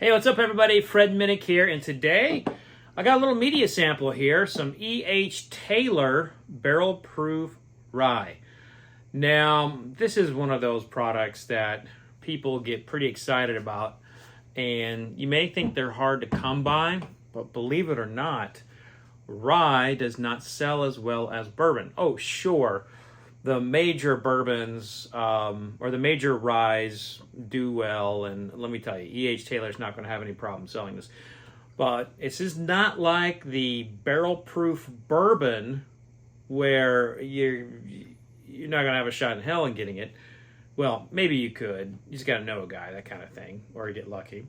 Hey, what's up, everybody? Fred Minnick here, and today I got a little media sample here, some E.H. Taylor Barrel Proof Rye. Now, this is one of those products that people get pretty excited about, and you may think they're hard to come by, but believe it or not, rye does not sell as well as bourbon. Oh, sure, the major bourbons or the major ryes do well, and let me tell you, E.H. Taylor's not going to have any problem selling this. But this is not like the barrel proof bourbon where you're not going to have a shot in hell in getting it. Well, maybe you could. You just got to know a guy, that kind of thing, or you get lucky.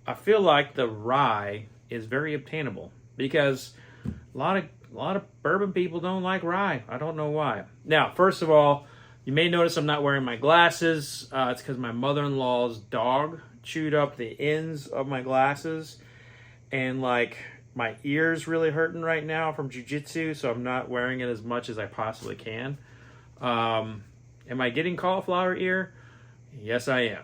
I feel like the rye is very obtainable because a lot of bourbon people don't like rye. I don't know why. Now, first of all, you may notice I'm not wearing my glasses. It's because my mother-in-law's dog chewed up the ends of my glasses, and like my ear's really hurting right now from jiu-jitsu, so I'm not wearing it as much as I possibly can. Am I getting cauliflower ear? Yes, I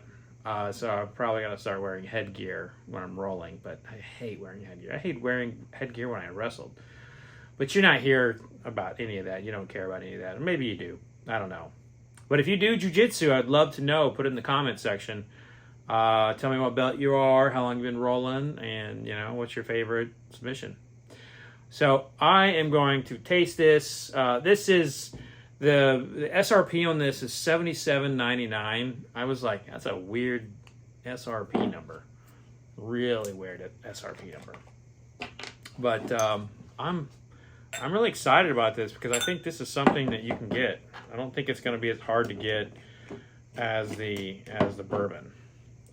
am. So I'm probably going to start wearing headgear when I'm rolling, but I hate wearing headgear. I hate wearing headgear when I wrestled. But you're not here about any of that. You don't care about any of that. Or maybe you do. I don't know. But if you do jiu-jitsu, I'd love to know. Put it in the comment section. Tell me what belt you are, how long you've been rolling, and what's your favorite submission. So I am going to taste this. This is the SRP on this is $77.99. I was like, that's a weird SRP number. Really weird SRP number. But I'm really excited about this because I think this is something that you can get. I don't think it's going to be as hard to get as the bourbon.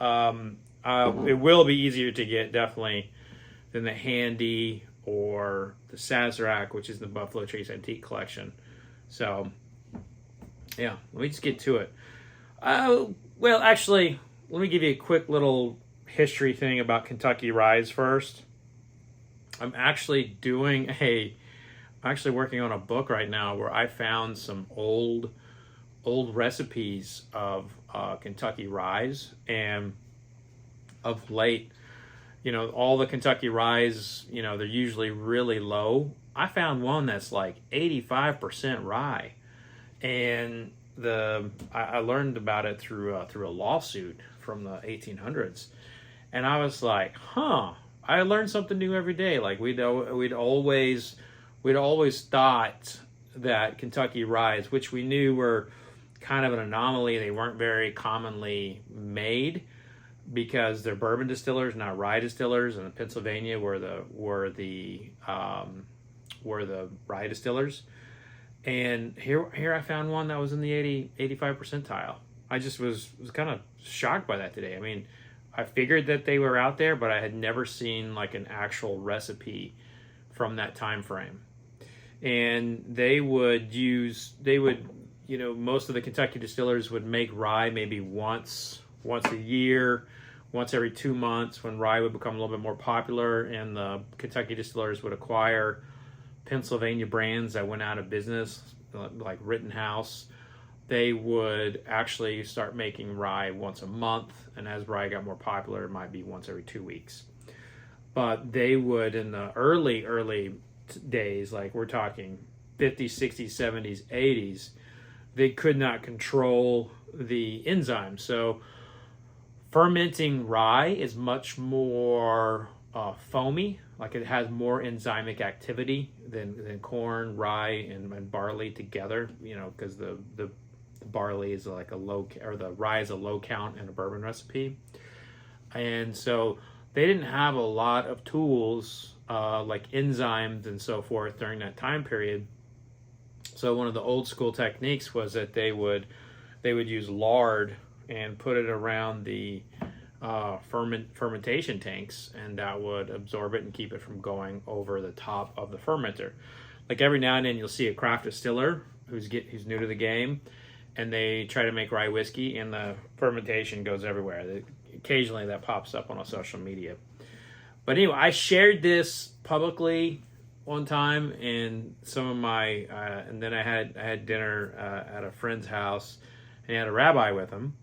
It will be easier to get, definitely, than the Handy or the Sazerac, which is the Buffalo Trace Antique Collection. So, yeah, let me just get to it. Well, actually, let me give you a quick little history thing about Kentucky Ryes first. I'm actually working on a book right now where I found some old recipes of Kentucky Ryes, and of late, all the Kentucky Ryes, they're usually really low. I found one that's like 85% rye, and I learned about it through a lawsuit from the 1800s, and I was like, I learned something new every day. Like we'd always thought that Kentucky Ryes, which we knew were kind of an anomaly, they weren't very commonly made because they're bourbon distillers, not rye distillers, and in Pennsylvania were the rye distillers. And here I found one that was in the 85 percentile. I just was kind of shocked by that today. I mean, I figured that they were out there, but I had never seen like an actual recipe from that time frame. And most of the Kentucky distillers would make rye maybe once a year, once every 2 months, when rye would become a little bit more popular, and the Kentucky distillers would acquire Pennsylvania brands that went out of business, like Rittenhouse. They would actually start making rye once a month, and as rye got more popular, it might be once every 2 weeks. But they would, in the early days, like we're talking 50s, 60s, 70s, 80s, they could not control the enzymes. So fermenting rye is much more foamy, like it has more enzymic activity than corn, rye, and barley together, because the barley is like the rye is a low count in a bourbon recipe. And so they didn't have a lot of tools like enzymes and so forth during that time period. So one of the old school techniques was that they would use lard and put it around the fermentation tanks, and that would absorb it and keep it from going over the top of the fermenter. Like every now and then you'll see a craft distiller who's new to the game, and they try to make rye whiskey, and the fermentation goes everywhere. Occasionally that pops up on social media. But anyway, I shared this publicly one time, and and then I had dinner at a friend's house, and he had a rabbi with him,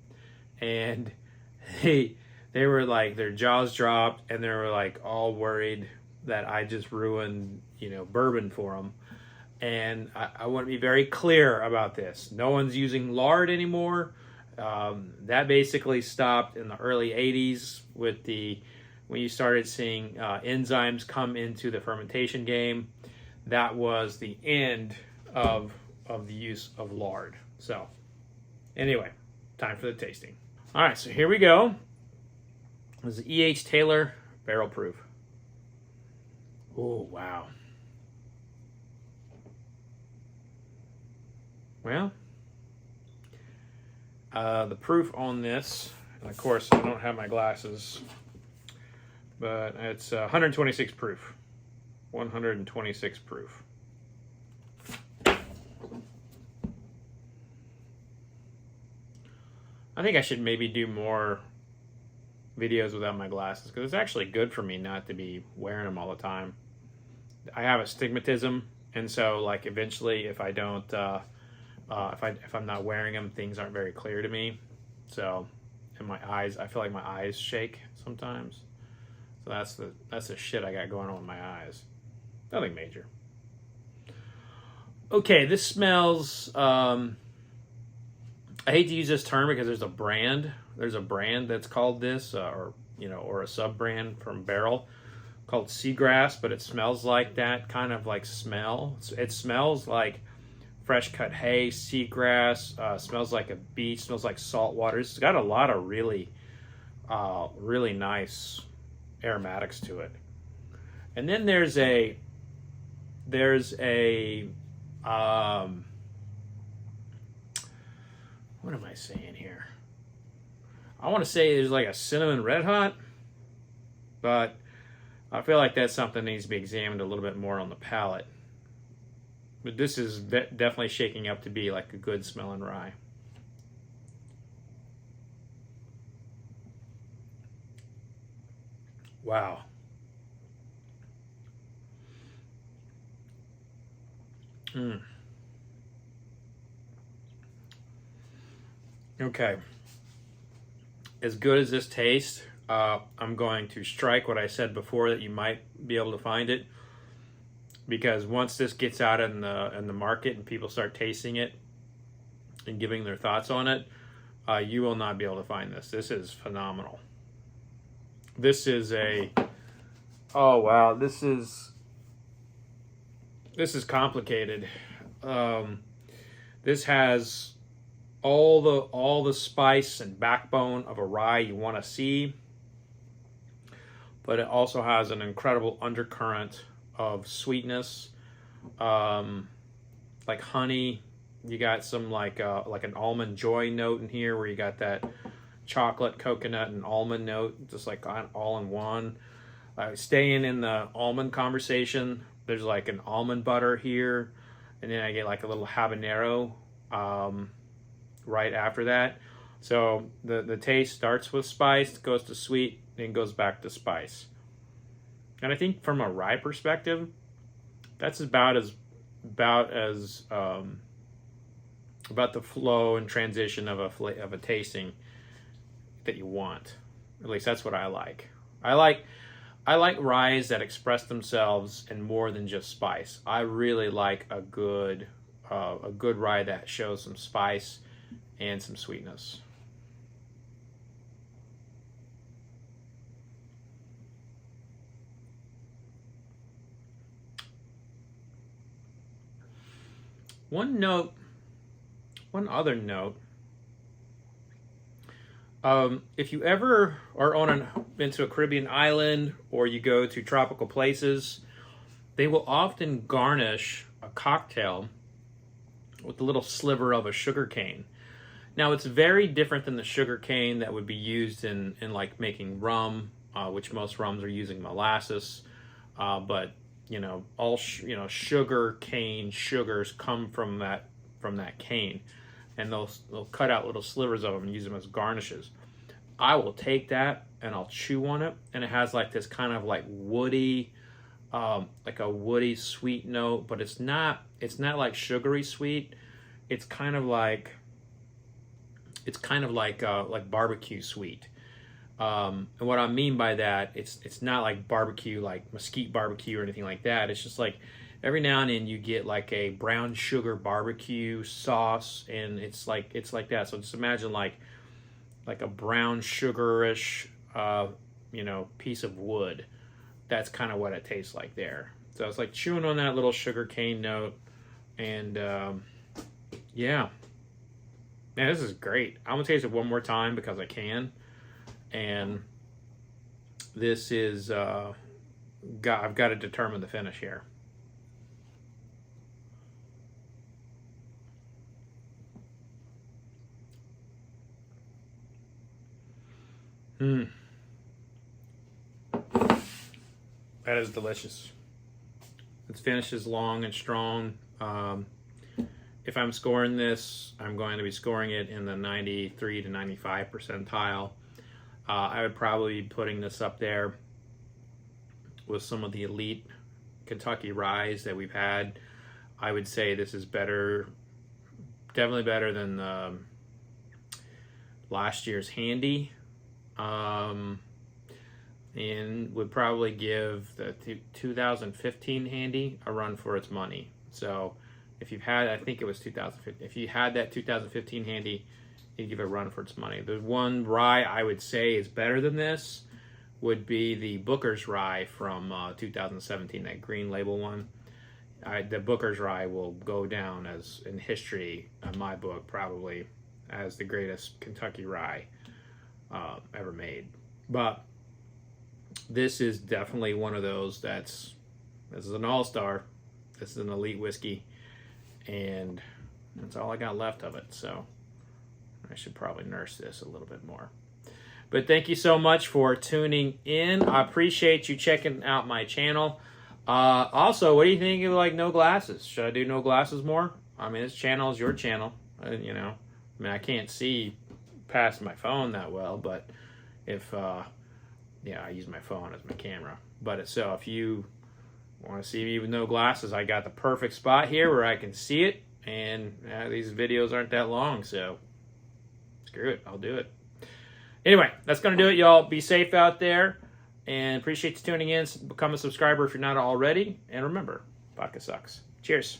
and they they were like, their jaws dropped, and they were like all worried that I just ruined, bourbon for them. And I want to be very clear about this. No one's using lard anymore. That basically stopped in the early 80s when you started seeing enzymes come into the fermentation game. That was the end of the use of lard. So anyway, time for the tasting. All right, so here we go. This is E.H. Taylor Barrel Proof. Oh, wow. Well, the proof on this, and of course I don't have my glasses, but it's 126 proof. 126 proof. I think I should maybe do more videos without my glasses, because it's actually good for me not to be wearing them all the time. I have astigmatism, and so like eventually if I don't if I'm not wearing them, things aren't very clear to me. So, and my eyes, I feel like my eyes shake sometimes. So that's the shit I got going on with my eyes. Nothing major. Okay, this smells. I hate to use this term because there's a brand. There's a brand that's called this, or a sub brand from Barrel called Seagrass, but it smells like that kind of like smell. It smells like fresh cut hay, seagrass, smells like a beach, smells like salt water. It's got a lot of really nice aromatics to it. And then there's a what am I saying here? I want to say there's like a cinnamon red hot, but I feel like that's something that needs to be examined a little bit more on the palate. But this is definitely shaking up to be like a good smelling rye. Wow. Okay. As good as this tastes, I'm going to strike what I said before that you might be able to find it. Because once this gets out in the market and people start tasting it and giving their thoughts on it, you will not be able to find this. This is phenomenal. This is oh wow, this is complicated. This has all the spice and backbone of a rye you want to see, but it also has an incredible undercurrent of sweetness, like honey. You got some like an almond joy note in here, where you got that chocolate, coconut, and almond note, just like all in one. Staying in the almond conversation, there's like an almond butter here, and then I get like a little habanero right after that. So the taste starts with spice, goes to sweet, then goes back to spice. And I think from a rye perspective, that's about the flow and transition of a tasting that you want. At least that's what I like. I like ryes that express themselves in more than just spice. I really like a good rye that shows some spice and some sweetness. One other note. If you ever are been to a Caribbean island, or you go to tropical places, they will often garnish a cocktail with a little sliver of a sugar cane. Now, it's very different than the sugar cane that would be used in like making rum, which most rums are using molasses, but all sugar cane sugars come from that cane, and they'll cut out little slivers of them and use them as garnishes. I will take that and I'll chew on it, and it has like this kind of like woody, like a woody sweet note, but it's not like sugary sweet. It's kind of like barbecue sweet. And what I mean by that, it's not like barbecue, like mesquite barbecue or anything like that. It's just like every now and then you get like a brown sugar barbecue sauce, and it's like that. So just imagine like a brown sugarish, piece of wood. That's kind of what it tastes like there. So it's like chewing on that little sugar cane note, and yeah, man, this is great. I'm gonna taste it one more time because I can, and this is I've got to determine the finish here. That is delicious. Its finish is long and strong. If I'm scoring this, I'm going to be scoring it in the 93 to 95 percentile. I would probably be putting this up there with some of the elite Kentucky ryes that we've had. I would say this is better, definitely better than last year's Handy. And would probably give the 2015 Handy a run for its money. So if you've had, I think it was 2015, if you had that 2015 Handy, you'd give it a run for its money. The one rye I would say is better than this would be the Booker's Rye from 2017, that green label one. The Booker's Rye will go down as in history, in my book, probably as the greatest Kentucky rye ever made. But this is definitely one of those this is an all-star. This is an elite whiskey, and that's all I got left of it. So I should probably nurse this a little bit more. But thank you so much for tuning in. I appreciate you checking out my channel. Also, what do you think of like no glasses? Should I do no glasses more? I mean, this channel is your channel. I can't see past my phone that well, but if I use my phone as my camera. But if you want to see me with no glasses, I got the perfect spot here where I can see it, and these videos aren't that long, so screw it, I'll do it. Anyway, that's going to do it, y'all. Be safe out there, and appreciate you tuning in. Become a subscriber if you're not already, and remember, vodka sucks. Cheers.